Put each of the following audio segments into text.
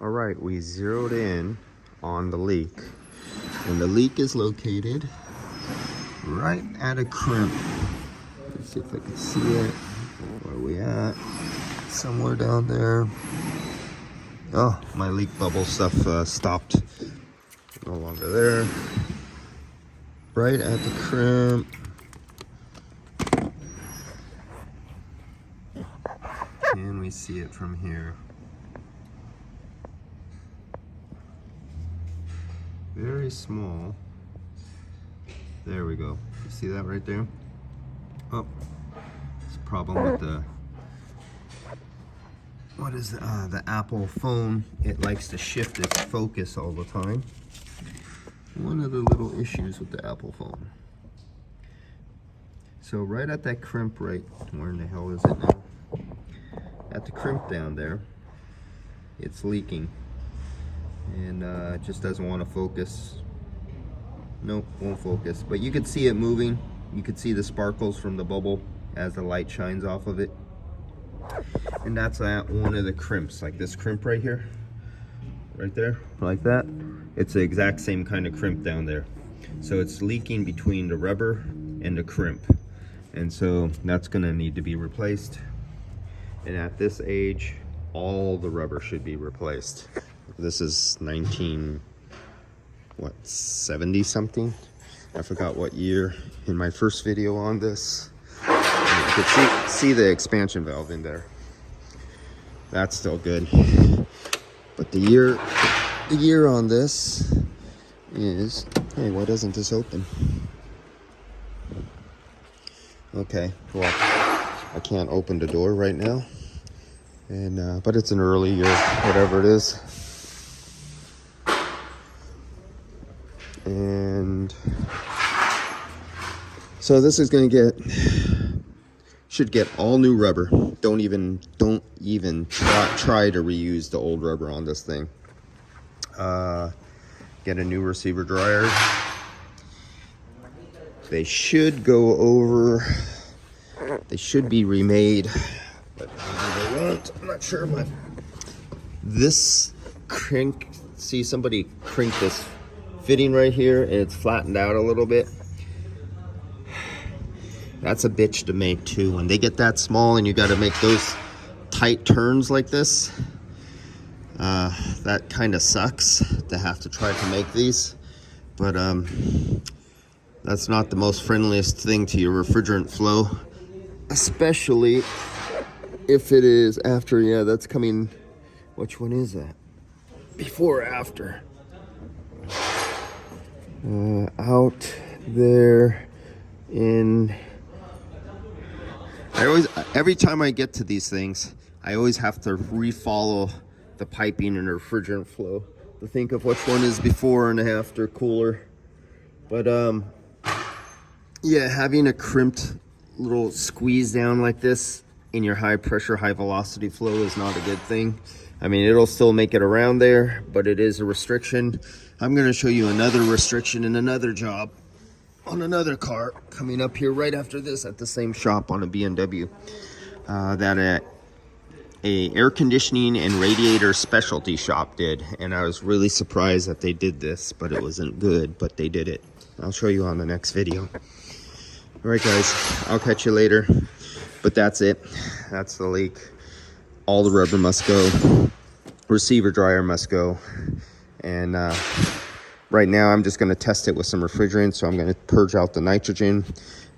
All right, we zeroed in on the leak, and the leak is located right at a crimp. Let's see if I can see it. Where are we at? Somewhere down there. Oh, my leak bubble stuff stopped. No longer there. Right at the crimp. Can we see it from here? Very small. There we go. You see that right there? Oh, it's a problem with the, what is the Apple phone. It likes to shift its focus all the time. One of the little issues with the Apple phone. So right at that crimp, right, where in the hell is it now? At the crimp down there, it's leaking. And it just doesn't want to focus. Nope, won't focus. But you could see it moving. You could see the sparkles from the bubble as the light shines off of it. And that's at one of the crimps, like this crimp right here. Right there, like that. It's the exact same kind of crimp down there. So it's leaking between the rubber and the crimp. And so that's gonna need to be replaced. And at this age, all the rubber should be replaced. This is 70 something? I forgot what year in my first video on this. And you could see the expansion valve in there. That's still good. But the year on this is, hey, why doesn't this open? Okay, well, I can't open the door right now. And but it's an early year, whatever it is. And so this is going to should get all new rubber. Don't even try to reuse the old rubber on this thing. Get a new receiver dryer. They should go over. They should be remade, but maybe they won't. I'm not sure. But this crank, see somebody crank this fitting right here, and it's flattened out a little bit. That's a bitch to make too. When they get that small and you got to make those tight turns like this, that kind of sucks to have to try to make these. But that's not the most friendliest thing to your refrigerant flow, especially if it is after. Yeah, that's coming. Which one is that? Before or after? Out there in, every time I get to these things, I always have to refollow the piping and refrigerant flow to think of which one is before and after cooler. But yeah, having a crimped little squeeze down like this in your high pressure, high velocity flow is not a good thing. I mean, it'll still make it around there, but it is a restriction. I'm going to show you another restriction in another job on another car coming up here right after this at the same shop on a BMW. That a air conditioning and radiator specialty shop did. And I was really surprised that they did this, but it wasn't good, but they did it. I'll show you on the next video. All right, guys, I'll catch you later. But that's it. That's the leak. All the rubber must go. Receiver dryer must go. And right now I'm just going to test it with some refrigerant. So I'm going to purge out the nitrogen.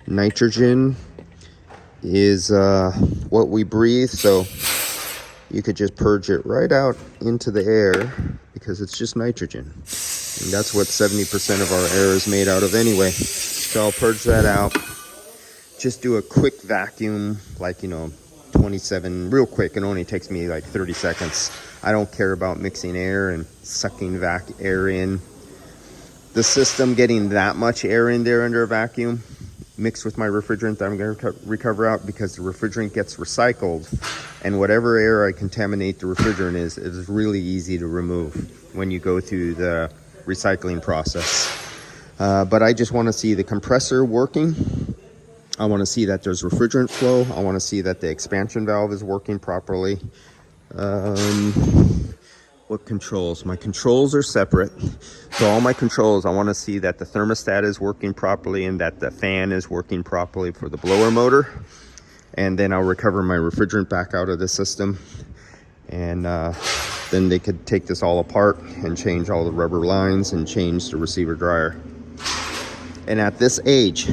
Nitrogen is what we breathe. So you could just purge it right out into the air because it's just nitrogen. And that's what 70% of our air is made out of anyway. So I'll purge that out. Just do a quick vacuum, like, 27, real quick. It only takes me like 30 seconds. I don't care about mixing air and sucking air in. The system getting that much air in there under a vacuum mixed with my refrigerant that I'm going to recover out, because the refrigerant gets recycled, and whatever air I contaminate the refrigerant is really easy to remove when you go through the recycling process. But I just want to see the compressor working. I want to see that there's refrigerant flow. I want to see that the expansion valve is working properly. What controls? My controls are separate. So all my controls, I want to see that the thermostat is working properly and that the fan is working properly for the blower motor. And then I'll recover my refrigerant back out of the system. And then they could take this all apart and change all the rubber lines and change the receiver dryer. And at this age,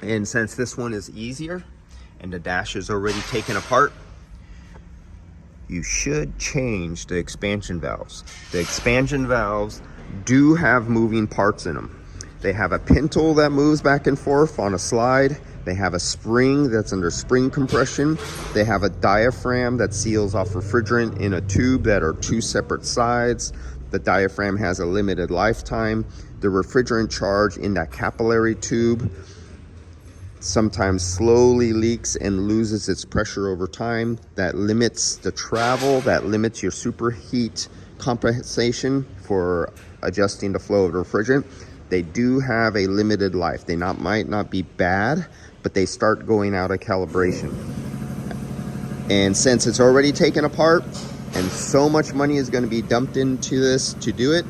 and since this one is easier and the dash is already taken apart, you should change the expansion valves. The expansion valves do have moving parts in them. They have a pintle that moves back and forth on a slide. They have a spring that's under spring compression. They have a diaphragm that seals off refrigerant in a tube that are two separate sides. The diaphragm has a limited lifetime. The refrigerant charge in that capillary tube sometimes slowly leaks and loses its pressure over time. That limits the travel, that limits your superheat compensation for adjusting the flow of the refrigerant. They do have a limited life. They might not be bad, but they start going out of calibration. And since it's already taken apart and so much money is going to be dumped into this to do it,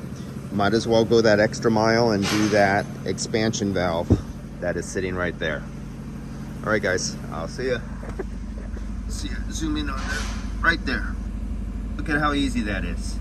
might as well go that extra mile and do that expansion valve that is sitting right there. All right, guys, I'll see ya. See ya. Zoom in on that right there. Look at how easy that is.